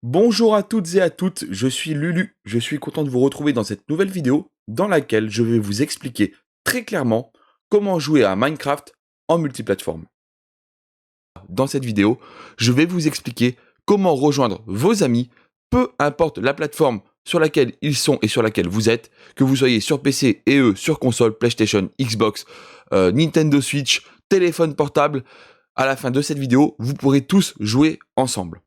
Bonjour à toutes et à toutes, je suis Lulu, je suis content de vous retrouver dans cette nouvelle vidéo dans laquelle je vais vous expliquer très clairement comment jouer à Minecraft en multiplateforme. Dans cette vidéo, je vais vous expliquer comment rejoindre vos amis, peu importe la plateforme sur laquelle ils sont et sur laquelle vous êtes, que vous soyez sur PC et eux sur console, PlayStation, Xbox, Nintendo Switch, téléphone portable. À la fin de cette vidéo, vous pourrez tous jouer ensemble.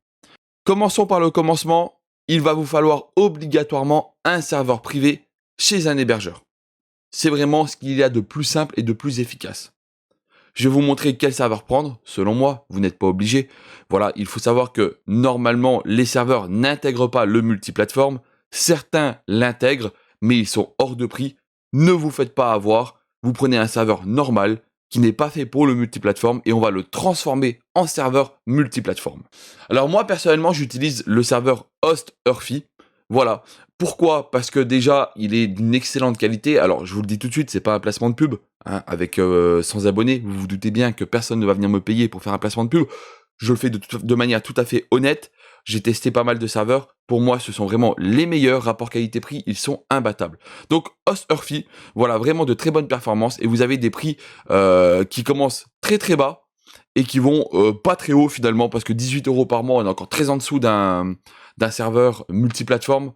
Commençons par le commencement, il va vous falloir obligatoirement un serveur privé chez un hébergeur. C'est vraiment ce qu'il y a de plus simple et de plus efficace. Je vais vous montrer quel serveur prendre, selon moi, vous n'êtes pas obligé. Voilà, il faut savoir que normalement, les serveurs n'intègrent pas le multiplateforme. Certains l'intègrent, mais ils sont hors de prix. Ne vous faites pas avoir, vous prenez un serveur normal qui n'est pas fait pour le multiplateforme et on va le transformer en serveur multiplateforme. Alors moi, personnellement, j'utilise le serveur Host Earthy. Voilà. Pourquoi? Parce que déjà, il est d'une excellente qualité. Alors, je vous le dis tout de suite, c'est pas un placement de pub. Hein, avec 100 abonnés, vous vous doutez bien que personne ne va venir me payer pour faire un placement de pub. Je le fais de manière tout à fait honnête. J'ai testé pas mal de serveurs. Pour moi, ce sont vraiment les meilleurs. Rapport qualité-prix, ils sont imbattables. Donc, Host Earthy, voilà, vraiment de très bonnes performances. Et vous avez des prix qui commencent très très bas et qui vont pas très haut finalement, parce que 18 € par mois, on est encore très en dessous d'un serveur multiplateforme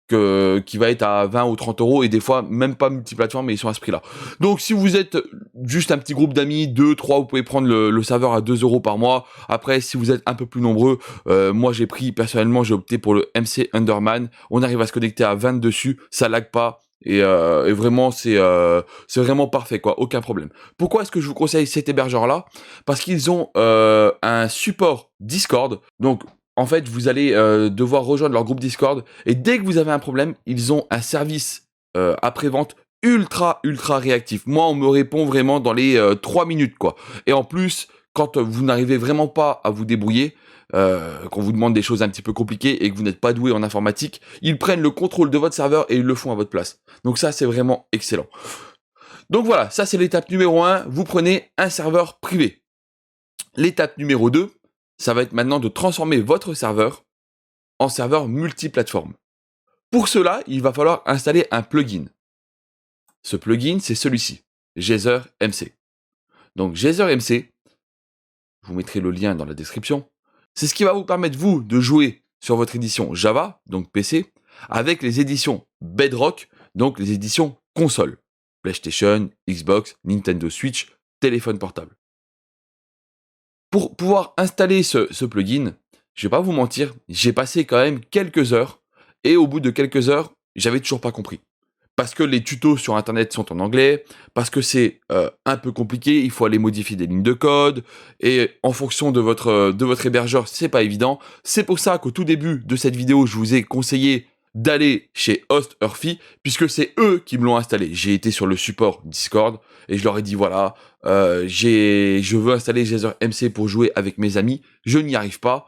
qui va être à 20 ou 30 € et des fois même pas multiplateforme, mais ils sont à ce prix-là. Donc si vous êtes juste un petit groupe d'amis, 2, 3, vous pouvez prendre le serveur à 2 € par mois. Après, si vous êtes un peu plus nombreux, moi personnellement j'ai opté pour le MC Underman. On arrive à se connecter à 20 dessus, ça lag pas. Et vraiment c'est vraiment parfait quoi, aucun problème. Pourquoi est-ce que je vous conseille cet hébergeur là? Parce qu'ils ont un support Discord. Donc en fait, vous allez devoir rejoindre leur groupe Discord et dès que vous avez un problème, ils ont un service après-vente ultra réactif. Moi, on me répond vraiment dans les 3 minutes quoi. Et en plus, quand vous n'arrivez vraiment pas à vous débrouiller, qu'on vous demande des choses un petit peu compliquées et que vous n'êtes pas doué en informatique, ils prennent le contrôle de votre serveur et ils le font à votre place. Donc ça, c'est vraiment excellent. Donc voilà, ça c'est l'étape numéro 1, vous prenez un serveur privé. L'étape numéro 2, ça va être maintenant de transformer votre serveur en serveur multiplateforme. Pour cela, il va falloir installer un plugin. Ce plugin, c'est celui-ci, Geyser MC. Donc Geyser MC, je vous mettrai le lien dans la description, c'est ce qui va vous permettre, vous, de jouer sur votre édition Java, donc PC, avec les éditions Bedrock, donc les éditions console. PlayStation, Xbox, Nintendo Switch, téléphone portable. Pour pouvoir installer ce plugin, je vais pas vous mentir, j'ai passé quand même quelques heures, et au bout de quelques heures, j'avais toujours pas compris. Parce que les tutos sur internet sont en anglais, parce que c'est un peu compliqué, il faut aller modifier des lignes de code, et en fonction de votre hébergeur, c'est pas évident. C'est pour ça qu'au tout début de cette vidéo, je vous ai conseillé d'aller chez Host Earthy, puisque c'est eux qui me l'ont installé. J'ai été sur le support Discord, et je leur ai dit voilà, je veux installer Geyser MC pour jouer avec mes amis, je n'y arrive pas,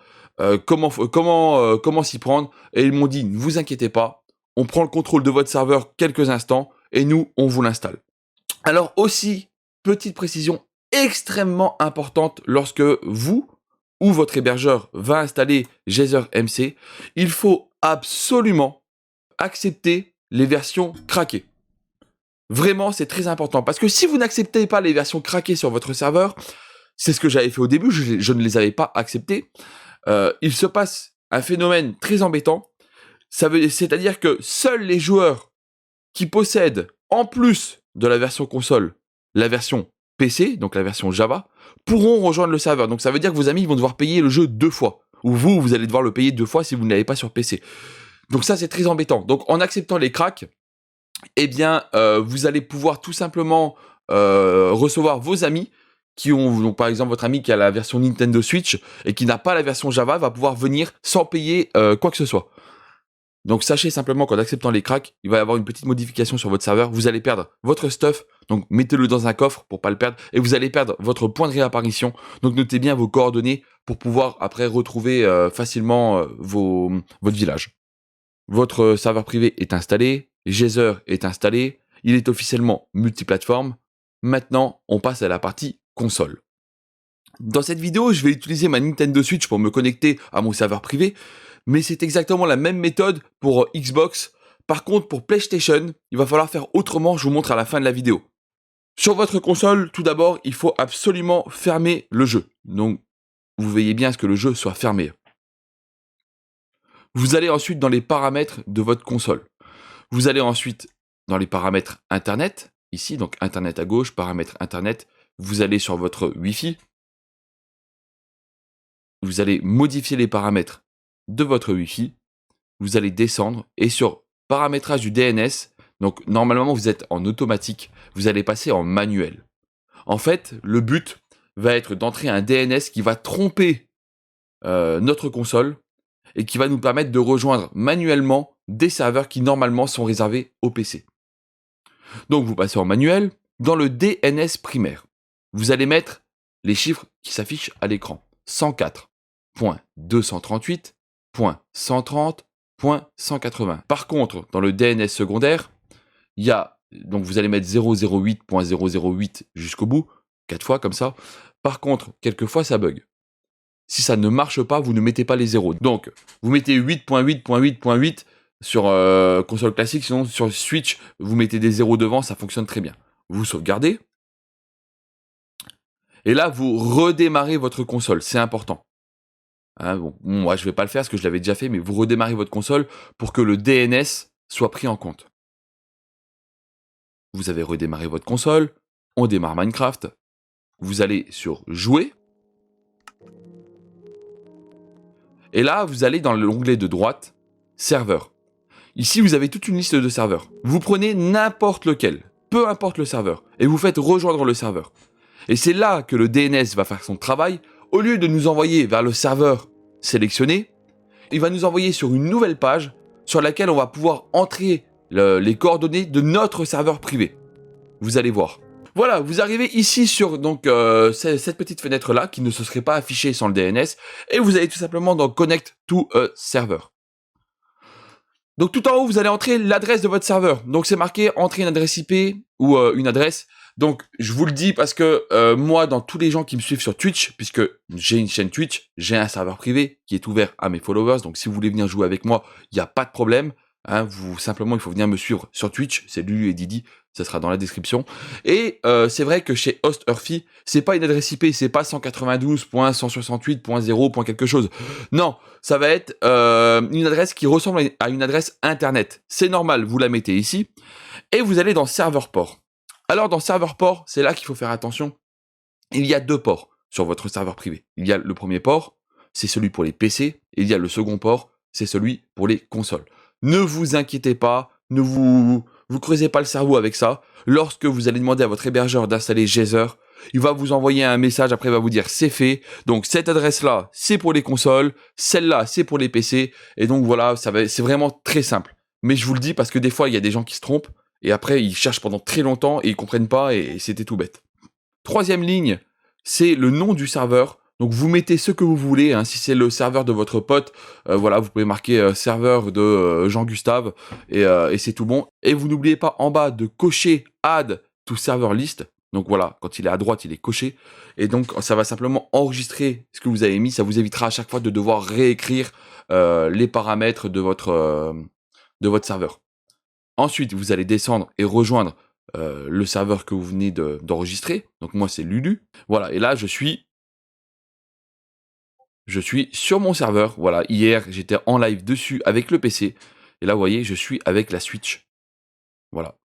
comment s'y prendre? Et ils m'ont dit, ne vous inquiétez pas, on prend le contrôle de votre serveur quelques instants, et nous, on vous l'installe. Alors aussi, petite précision extrêmement importante, lorsque vous ou votre hébergeur va installer Geyser MC, il faut absolument accepter les versions craquées. Vraiment, c'est très important. Parce que si vous n'acceptez pas les versions craquées sur votre serveur, c'est ce que j'avais fait au début, je ne les avais pas acceptées, il se passe un phénomène très embêtant. C'est-à-dire que seuls les joueurs qui possèdent, en plus de la version console, la version PC, donc la version Java, pourront rejoindre le serveur. Donc ça veut dire que vos amis vont devoir payer le jeu 2 fois. Ou vous allez devoir le payer 2 fois si vous ne l'avez pas sur PC. Donc ça, c'est très embêtant. Donc en acceptant les cracks, eh bien, vous allez pouvoir tout simplement recevoir vos amis qui ont, donc par exemple votre ami qui a la version Nintendo Switch et qui n'a pas la version Java, va pouvoir venir sans payer quoi que ce soit. Donc sachez simplement qu'en acceptant les cracks, il va y avoir une petite modification sur votre serveur, vous allez perdre votre stuff, donc mettez-le dans un coffre pour pas le perdre, et vous allez perdre votre point de réapparition, donc notez bien vos coordonnées pour pouvoir après retrouver facilement votre village. Votre serveur privé est installé, Geyser est installé, il est officiellement multiplateforme. Maintenant, on passe à la partie console. Dans cette vidéo, je vais utiliser ma Nintendo Switch pour me connecter à mon serveur privé, Mais c'est exactement la même méthode pour Xbox. Par contre, pour PlayStation, il va falloir faire autrement, je vous montre à la fin de la vidéo. Sur votre console, tout d'abord, il faut absolument fermer le jeu. Donc, vous veillez bien à ce que le jeu soit fermé. Vous allez ensuite dans les paramètres de votre console. Vous allez ensuite dans les paramètres Internet, ici, donc Internet à gauche, paramètres Internet. Vous allez sur votre Wi-Fi. Vous allez modifier les paramètres de votre Wi-Fi. Vous allez descendre et sur paramétrage du DNS, donc normalement vous êtes en automatique, vous allez passer en manuel. En fait, le but va être d'entrer un DNS qui va tromper notre console et qui va nous permettre de rejoindre manuellement des serveurs qui normalement sont réservés au PC. Donc vous passez en manuel, dans le DNS primaire, vous allez mettre les chiffres qui s'affichent à l'écran. 104.238.130.180. Par contre, dans le DNS secondaire, il y a, donc vous allez mettre 008.008 jusqu'au bout, 4 fois comme ça. Par contre, quelquefois ça bug. Si ça ne marche pas, vous ne mettez pas les zéros. Donc, vous mettez 8.8.8.8 sur console classique, sinon sur Switch, vous mettez des zéros devant, ça fonctionne très bien. Vous sauvegardez. Et là, vous redémarrez votre console, c'est important. Hein, bon, moi, je ne vais pas le faire parce que je l'avais déjà fait, mais vous redémarrez votre console pour que le DNS soit pris en compte. Vous avez redémarré votre console, on démarre Minecraft, vous allez sur Jouer, et là, vous allez dans l'onglet de droite, Serveur. Ici, vous avez toute une liste de serveurs. Vous prenez n'importe lequel, peu importe le serveur, et vous faites rejoindre le serveur. Et c'est là que le DNS va faire son travail. Au lieu de nous envoyer vers le serveur sélectionné, il va nous envoyer sur une nouvelle page sur laquelle on va pouvoir entrer les coordonnées de notre serveur privé. Vous allez voir. Voilà, vous arrivez ici sur donc cette petite fenêtre là qui ne se serait pas affichée sans le DNS et vous allez tout simplement dans Connect to a Server. Donc tout en haut, vous allez entrer l'adresse de votre serveur. Donc c'est marqué entrer une adresse IP ou une adresse. Donc je vous le dis parce que moi, dans tous les gens qui me suivent sur Twitch, puisque j'ai une chaîne Twitch, j'ai un serveur privé qui est ouvert à mes followers. Donc si vous voulez venir jouer avec moi, il n'y a pas de problème. Hein, simplement, il faut venir me suivre sur Twitch. C'est Lulu et Didi. Ça sera dans la description. Et c'est vrai que chez HostEarthy, c'est pas une adresse IP, c'est pas 192.168.0. quelque chose. Non, ça va être une adresse qui ressemble à une adresse internet. C'est normal, vous la mettez ici. Et vous allez dans serveur port. Alors dans serveur port, c'est là qu'il faut faire attention. Il y a 2 ports sur votre serveur privé. Il y a le premier port, c'est celui pour les PC. Et il y a le second port, c'est celui pour les consoles. Ne vous inquiétez pas, ne vous creusez pas le cerveau avec ça. Lorsque vous allez demander à votre hébergeur d'installer Geyser, il va vous envoyer un message, après il va vous dire c'est fait. Donc cette adresse-là, c'est pour les consoles, celle-là, c'est pour les PC. Et donc voilà, c'est vraiment très simple. Mais je vous le dis parce que des fois, il y a des gens qui se trompent et après, ils cherchent pendant très longtemps et ils comprennent pas et c'était tout bête. Troisième ligne, c'est le nom du serveur. Donc vous mettez ce que vous voulez, hein. Si c'est le serveur de votre pote, voilà, vous pouvez marquer serveur de Jean-Gustave et c'est tout bon. Et vous n'oubliez pas en bas de cocher Add to Server List. Donc voilà, quand il est à droite, il est coché. Et donc ça va simplement enregistrer ce que vous avez mis. Ça vous évitera à chaque fois de devoir réécrire les paramètres de votre serveur. Ensuite, vous allez descendre et rejoindre le serveur que vous venez d'enregistrer. Donc moi, c'est Lulu. Voilà, et là, je suis sur mon serveur. Voilà, hier, j'étais en live dessus avec le PC. Et là, vous voyez, je suis avec la Switch. Voilà.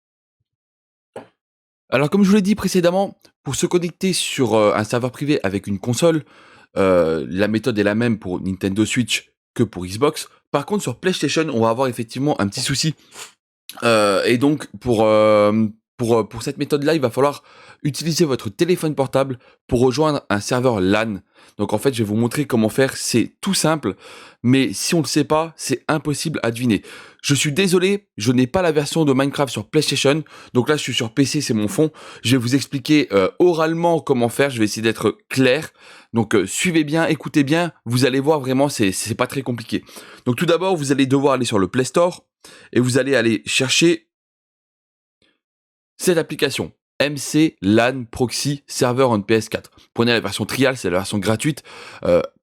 Alors, comme je vous l'ai dit précédemment, pour se connecter sur un serveur privé avec une console, la méthode est la même pour Nintendo Switch que pour Xbox. Par contre, sur PlayStation, on va avoir effectivement un petit souci. Et donc, pour cette méthode-là, il va falloir utiliser votre téléphone portable pour rejoindre un serveur LAN. Donc en fait, je vais vous montrer comment faire. C'est tout simple, mais si on ne le sait pas, c'est impossible à deviner. Je suis désolé, je n'ai pas la version de Minecraft sur PlayStation. Donc là, je suis sur PC, c'est mon fond. Je vais vous expliquer oralement comment faire. Je vais essayer d'être clair. Donc suivez bien, écoutez bien. Vous allez voir vraiment, c'est pas très compliqué. Donc tout d'abord, vous allez devoir aller sur le Play Store et vous allez aller chercher cette application. MC LAN Proxy Server on PS4. Prenez la version trial, c'est la version gratuite.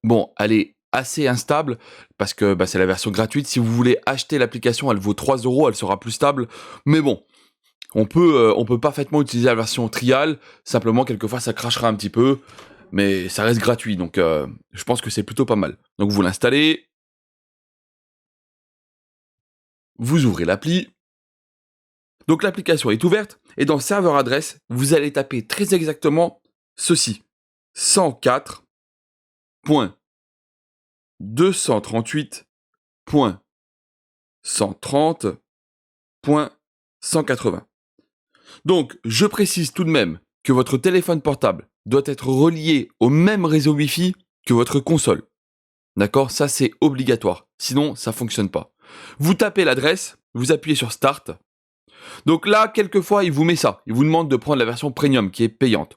Bon, elle est assez instable parce que c'est la version gratuite. Si vous voulez acheter l'application, elle vaut 3 €, elle sera plus stable. Mais bon, on peut parfaitement utiliser la version trial. Simplement, quelquefois, ça crachera un petit peu, mais ça reste gratuit. Donc, je pense que c'est plutôt pas mal. Donc, vous l'installez, vous ouvrez l'appli. Donc, l'application est ouverte et dans serveur adresse, vous allez taper très exactement ceci: 104.238.130.180. Donc, je précise tout de même que votre téléphone portable doit être relié au même réseau Wi-Fi que votre console. D'accord? Ça, c'est obligatoire. Sinon, ça fonctionne pas. Vous tapez l'adresse, vous appuyez sur Start. Donc là, quelquefois, il vous met ça. Il vous demande de prendre la version Premium qui est payante.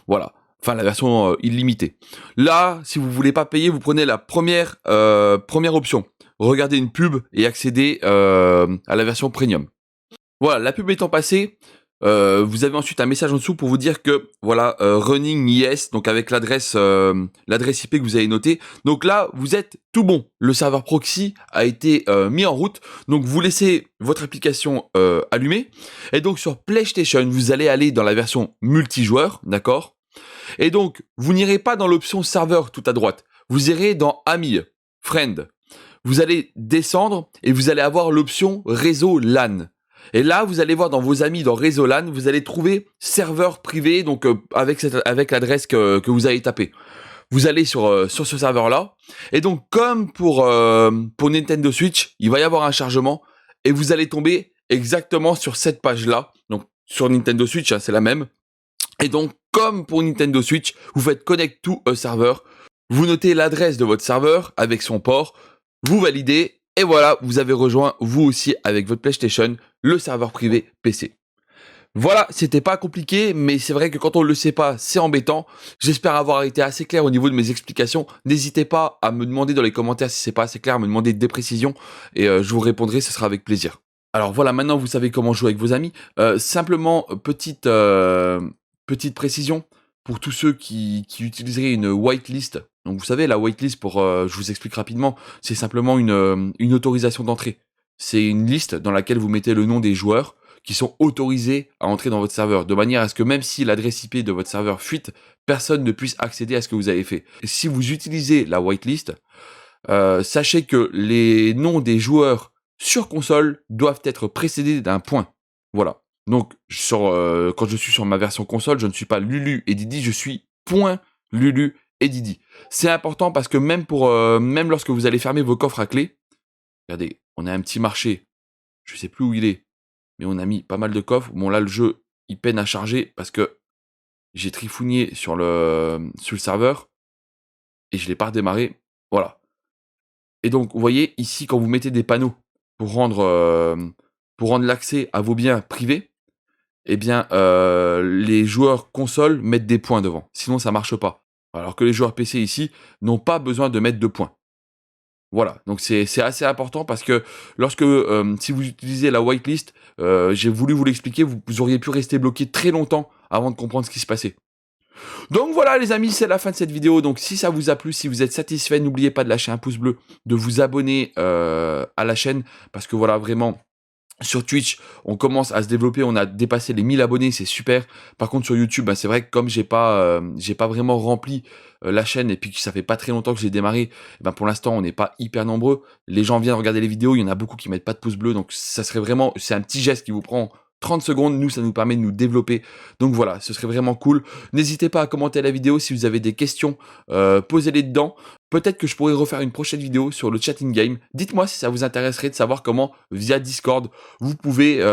Voilà. Enfin, la version illimitée. Là, si vous voulez pas payer, vous prenez la première option. Regardez une pub et accédez à la version Premium. Voilà, la pub étant passée, vous avez ensuite un message en dessous pour vous dire que voilà, running yes, donc avec l'adresse IP que vous avez notée. Donc là, vous êtes tout bon. Le serveur proxy a été mis en route. Donc vous laissez votre application allumée. Et donc sur PlayStation, vous allez aller dans la version multijoueur, d'accord? Et donc, vous n'irez pas dans l'option serveur tout à droite. Vous irez dans Amis, Friend. Vous allez descendre et vous allez avoir l'option réseau LAN. Et là, vous allez voir dans vos amis, dans réseau LAN, vous allez trouver serveur privé, donc avec l'adresse que vous avez tapée. Vous allez sur ce serveur-là. Et donc, comme pour Nintendo Switch, il va y avoir un chargement et vous allez tomber exactement sur cette page-là. Donc, sur Nintendo Switch, hein, c'est la même. Et donc, comme pour Nintendo Switch, vous faites Connect to a serveur, vous notez l'adresse de votre serveur avec son port, vous validez, et voilà, vous avez rejoint, vous aussi, avec votre PlayStation, le serveur privé PC. Voilà, c'était pas compliqué, mais c'est vrai que quand on ne le sait pas, c'est embêtant. J'espère avoir été assez clair au niveau de mes explications. N'hésitez pas à me demander dans les commentaires si c'est pas assez clair, à me demander des précisions, et je vous répondrai, ce sera avec plaisir. Alors voilà, maintenant vous savez comment jouer avec vos amis. Simplement, petite précision pour tous ceux qui utiliseraient une whitelist. Donc vous savez, la whitelist, je vous explique rapidement, c'est simplement une autorisation d'entrée. C'est une liste dans laquelle vous mettez le nom des joueurs qui sont autorisés à entrer dans votre serveur, de manière à ce que même si l'adresse IP de votre serveur fuite, personne ne puisse accéder à ce que vous avez fait. Et si vous utilisez la whitelist, sachez que les noms des joueurs sur console doivent être précédés d'un point. Voilà. Donc, quand je suis sur ma version console, je ne suis pas Lulu et Didi, je suis point Lulu et Didi. C'est important parce que même lorsque vous allez fermer vos coffres à clé, regardez, on a un petit marché, je sais plus où il est, mais on a mis pas mal de coffres. Bon là, le jeu, il peine à charger parce que j'ai trifouillé sur le serveur et je l'ai pas redémarré. Voilà. Et donc, vous voyez, ici, quand vous mettez des panneaux pour rendre l'accès à vos biens privés, eh bien, les joueurs console mettent des points devant. Sinon, ça marche pas. Alors que les joueurs PC ici n'ont pas besoin de mettre de points. Voilà, donc c'est assez important parce que si vous utilisez la whitelist, j'ai voulu vous l'expliquer, vous auriez pu rester bloqué très longtemps avant de comprendre ce qui se passait. Donc voilà les amis, c'est la fin de cette vidéo. Donc si ça vous a plu, si vous êtes satisfait, n'oubliez pas de lâcher un pouce bleu, de vous abonner à la chaîne, parce que voilà, vraiment, sur Twitch, on commence à se développer, on a dépassé les 1000 abonnés, c'est super. Par contre sur YouTube, c'est vrai que comme j'ai pas vraiment rempli la chaîne et puis que ça fait pas très longtemps que j'ai démarré, pour l'instant on n'est pas hyper nombreux. Les gens viennent regarder les vidéos, il y en a beaucoup qui mettent pas de pouce bleu, donc ça serait vraiment, c'est un petit geste qui vous prend 30 secondes, nous ça nous permet de nous développer, donc voilà, ce serait vraiment cool. N'hésitez pas à commenter la vidéo si vous avez des questions, posez-les dedans. Peut-être que je pourrais refaire une prochaine vidéo sur le chatting game. Dites-moi si ça vous intéresserait de savoir comment, via Discord, vous pouvez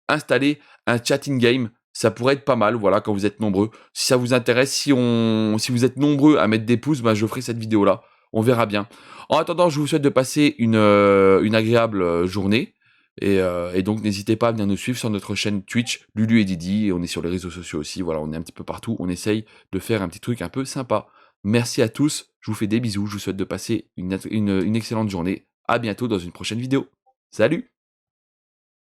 installer un chatting game. Ça pourrait être pas mal, voilà, quand vous êtes nombreux. Si ça vous intéresse, si vous êtes nombreux à mettre des pouces, je ferai cette vidéo-là. On verra bien. En attendant, je vous souhaite de passer une agréable journée. Et donc, n'hésitez pas à venir nous suivre sur notre chaîne Twitch, Lulu et Didi. Et on est sur les réseaux sociaux aussi. Voilà, on est un petit peu partout. On essaye de faire un petit truc un peu sympa. Merci à tous. Je vous fais des bisous. Je vous souhaite de passer une excellente journée. À bientôt dans une prochaine vidéo. Salut!